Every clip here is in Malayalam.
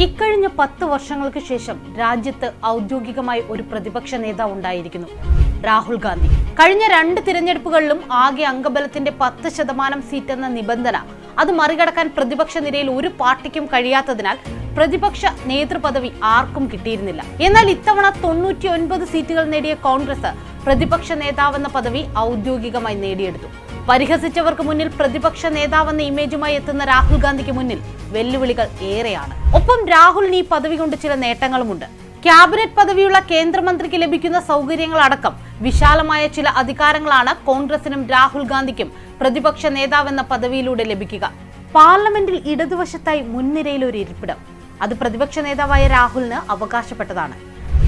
ഇക്കഴിഞ്ഞ 10 വർഷങ്ങൾക്ക് ശേഷം രാജ്യത്ത് ഔദ്യോഗികമായി ഒരു പ്രതിപക്ഷ നേതാവ് ഉണ്ടായിരിക്കുന്നു, രാഹുൽ ഗാന്ധി. കഴിഞ്ഞ 2 തിരഞ്ഞെടുപ്പുകളിലും ആകെ അംഗബലത്തിന്റെ 10% സീറ്റ് എന്ന നിബന്ധന അത് മറികടക്കാൻ പ്രതിപക്ഷ നിരയിൽ ഒരു പാർട്ടിക്കും കഴിയാത്തതിനാൽ പ്രതിപക്ഷ നേതൃപദവി ആർക്കും കിട്ടിയിരുന്നില്ല. എന്നാൽ ഇത്തവണ 99 സീറ്റുകൾ നേടിയ കോൺഗ്രസ് പ്രതിപക്ഷ നേതാവെന്ന പദവി ഔദ്യോഗികമായി നേടിയെടുത്തു. പരിഹസിച്ചവർക്ക് മുന്നിൽ പ്രതിപക്ഷ നേതാവെന്ന ഇമേജുമായി എത്തുന്ന രാഹുൽ ഗാന്ധിക്ക് മുന്നിൽ വെല്ലുവിളികൾ ഏറെയാണ്. ഒപ്പം രാഹുലിന് ഈ പദവി കൊണ്ട് ചില നേട്ടങ്ങളുമുണ്ട്. ക്യാബിനറ്റ് പദവിയുള്ള കേന്ദ്രമന്ത്രിക്ക് ലഭിക്കുന്ന സൗകര്യങ്ങളടക്കം വിശാലമായ ചില അധികാരങ്ങളാണ് കോൺഗ്രസിനും രാഹുൽ ഗാന്ധിക്കും പ്രതിപക്ഷ നേതാവെന്ന പദവിയിലൂടെ ലഭിക്കുക. പാർലമെന്റിൽ ഇടതുവശത്തായി മുൻനിരയിൽ ഒരു ഇരിപ്പിടം അത് പ്രതിപക്ഷ നേതാവായ രാഹുലിന് അവകാശപ്പെട്ടതാണ്.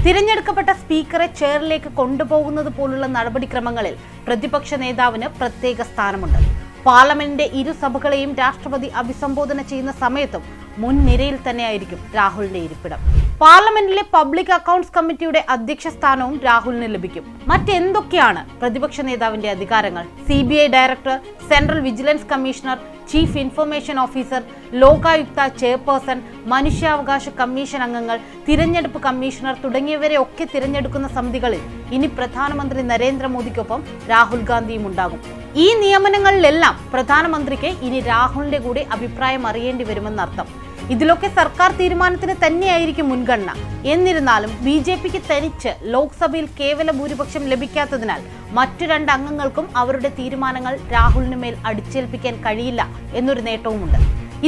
തിരഞ്ഞെടുക്കപ്പെട്ട സ്പീക്കറെ ചെയറിലേക്ക് കൊണ്ടുപോകുന്നത് പോലുള്ള നടപടിക്രമങ്ങളിൽ പ്രതിപക്ഷ നേതാവിന് പ്രത്യേക സ്ഥാനമുണ്ട്. പാർലമെന്റിന്റെ ഇരുസഭകളെയും രാഷ്ട്രപതി അഭിസംബോധന ചെയ്യുന്ന സമയത്തും മുൻനിരയിൽ തന്നെയായിരിക്കും രാഹുലിന്റെ ഇരിപ്പിടം. പാർലമെന്റിലെ പബ്ലിക് അക്കൗണ്ട്സ് കമ്മിറ്റിയുടെ അധ്യക്ഷ സ്ഥാനവും രാഹുലിന് ലഭിക്കും. മറ്റെന്തൊക്കെയാണ് പ്രതിപക്ഷ നേതാവിന്റെ അധികാരങ്ങൾ? CBI director, central vigilance commissioner, chief information officer, Lokayukta chairperson, മനുഷ്യാവകാശ കമ്മീഷൻ അംഗങ്ങൾ, തിരഞ്ഞെടുപ്പ് കമ്മീഷണർ തുടങ്ങിയവരെ ഒക്കെ തിരഞ്ഞെടുക്കുന്ന സമിതികളിൽ ഇനി പ്രധാനമന്ത്രി നരേന്ദ്രമോദിക്കൊപ്പം രാഹുൽ ഗാന്ധിയും ഉണ്ടാകും. ഈ നിയമനങ്ങളിലെല്ലാം പ്രധാനമന്ത്രിക്ക് ഇനി രാഹുലിന്റെ കൂടി അഭിപ്രായം അറിയേണ്ടി വരുമെന്നർത്ഥം. ഇതിലൊക്കെ സർക്കാർ തീരുമാനത്തിന് തന്നെയായിരിക്കും മുൻഗണന. എന്നിരുന്നാലും BJPക്ക് തനിച്ച് ലോക്സഭയിൽ കേവല ഭൂരിപക്ഷം ലഭിക്കാത്തതിനാൽ മറ്റു 2 അംഗങ്ങൾക്കും അവരുടെ തീരുമാനങ്ങൾ രാഹുലിന് മേൽ അടിച്ചേൽപ്പിക്കാൻ കഴിയില്ല എന്നൊരു നേട്ടവുമുണ്ട്.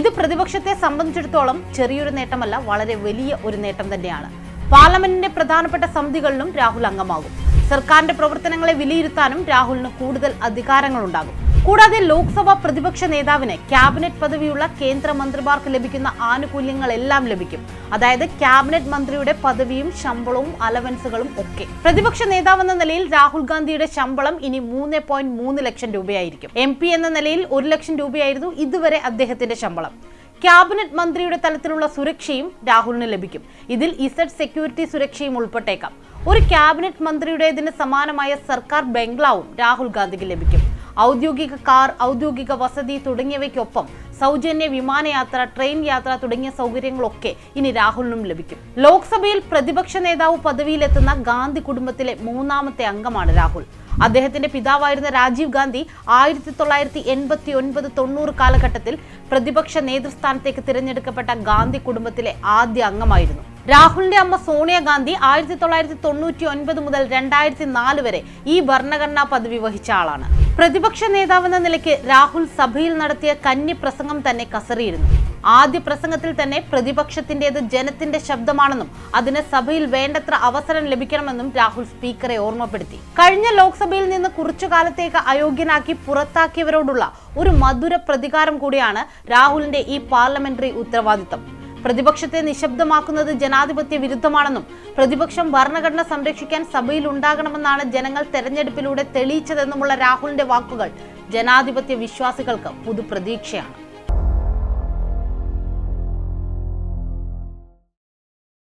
ഇത് പ്രതിപക്ഷത്തെ സംബന്ധിച്ചിടത്തോളം ചെറിയൊരു നേട്ടമല്ല, വളരെ വലിയ ഒരു നേട്ടം തന്നെയാണ്. പാർലമെന്റിന്റെ പ്രധാനപ്പെട്ട സമിതികളിലും രാഹുൽ അംഗമാകും. സർക്കാരിന്റെ പ്രവർത്തനങ്ങളെ വിലയിരുത്താനും രാഹുലിന് കൂടുതൽ അധികാരങ്ങളുണ്ടാകും. കൂടാതെ ലോക്സഭാ പ്രതിപക്ഷ നേതാവിന് ക്യാബിനറ്റ് പദവിയുള്ള കേന്ദ്രമന്ത്രിമാർക്ക് ലഭിക്കുന്ന ആനുകൂല്യങ്ങളെല്ലാം ലഭിക്കും. അതായത് ക്യാബിനറ്റ് മന്ത്രിയുടെ പദവിയും ശമ്പളവും അലവൻസുകളും ഒക്കെ. പ്രതിപക്ഷ നേതാവെന്ന നിലയിൽ രാഹുൽ ഗാന്ധിയുടെ ശമ്പളം ഇനി 3.3 ലക്ഷം രൂപയായിരിക്കും. MP എന്ന നിലയിൽ 1 ലക്ഷം രൂപയായിരുന്നു ഇതുവരെ അദ്ദേഹത്തിന്റെ ശമ്പളം. ക്യാബിനറ്റ് മന്ത്രിയുടെ തലത്തിലുള്ള സുരക്ഷയും രാഹുലിന് ലഭിക്കും. ഇതിൽ Z സെക്യൂരിറ്റി സുരക്ഷയും ഉൾപ്പെട്ടേക്കാം. ഒരു ക്യാബിനറ്റ് മന്ത്രിയുടേതിന് സമാനമായ സർക്കാർ ബംഗ്ലാവും രാഹുൽ ഗാന്ധിക്ക് ലഭിക്കും. ഔദ്യോഗിക കാർ, ഔദ്യോഗിക വസതി തുടങ്ങിയവയ്ക്കൊപ്പം സൗജന്യ വിമാനയാത്ര, ട്രെയിൻ യാത്ര തുടങ്ങിയ സൗകര്യങ്ങളൊക്കെ ഇനി രാഹുലിനും ലഭിക്കും. ലോക്സഭയിൽ പ്രതിപക്ഷ നേതാവ് പദവിയിലെത്തുന്ന ഗാന്ധി കുടുംബത്തിലെ 3ാമത്തെ അംഗമാണ് രാഹുൽ. അദ്ദേഹത്തിന്റെ പിതാവായിരുന്ന രാജീവ് ഗാന്ധി 1989-90 കാലഘട്ടത്തിൽ പ്രതിപക്ഷ നേതൃസ്ഥാനത്തേക്ക് തിരഞ്ഞെടുക്കപ്പെട്ട ഗാന്ധി കുടുംബത്തിലെ ആദ്യ അംഗമായിരുന്നു. രാഹുലിന്റെ അമ്മ സോണിയാഗാന്ധി 1999 മുതൽ 2004 വരെ ഈ ഭരണഘടനാ പദവി വഹിച്ച ആളാണ്. പ്രതിപക്ഷ നേതാവെന്ന നിലയ്ക്ക് രാഹുൽ സഭയിൽ നടത്തിയ കന്നി പ്രസംഗം തന്നെ കസറിയിരുന്നു. ആദ്യ പ്രസംഗത്തിൽ തന്നെ പ്രതിപക്ഷത്തിന്റേത് ജനത്തിന്റെ ശബ്ദമാണെന്നും അതിന് സഭയിൽ വേണ്ടത്ര അവസരം ലഭിക്കണമെന്നും രാഹുൽ സ്പീക്കറെ ഓർമ്മപ്പെടുത്തി. കഴിഞ്ഞ ലോക്സഭയിൽ നിന്ന് കുറച്ചു കാലത്തേക്ക് അയോഗ്യനാക്കി പുറത്താക്കിയവരോടുള്ള ഒരു മധുര പ്രതികാരം കൂടിയാണ് രാഹുലിന്റെ ഈ പാർലമെന്ററി ഉത്തരവാദിത്തം. പ്രതിപക്ഷത്തെ നിശബ്ദമാക്കുന്നത് ജനാധിപത്യ വിരുദ്ധമാണെന്നും പ്രതിപക്ഷം ഭരണഘടന സംരക്ഷിക്കാൻ സഭയിൽ ഉണ്ടാകണമെന്നാണ് ജനങ്ങൾ തെരഞ്ഞെടുപ്പിലൂടെ തെളിയിച്ചതെന്നുമുള്ള രാഹുലിന്റെ വാക്കുകൾ ജനാധിപത്യ വിശ്വാസികൾക്ക് പുതുപ്രതീക്ഷയാണ്.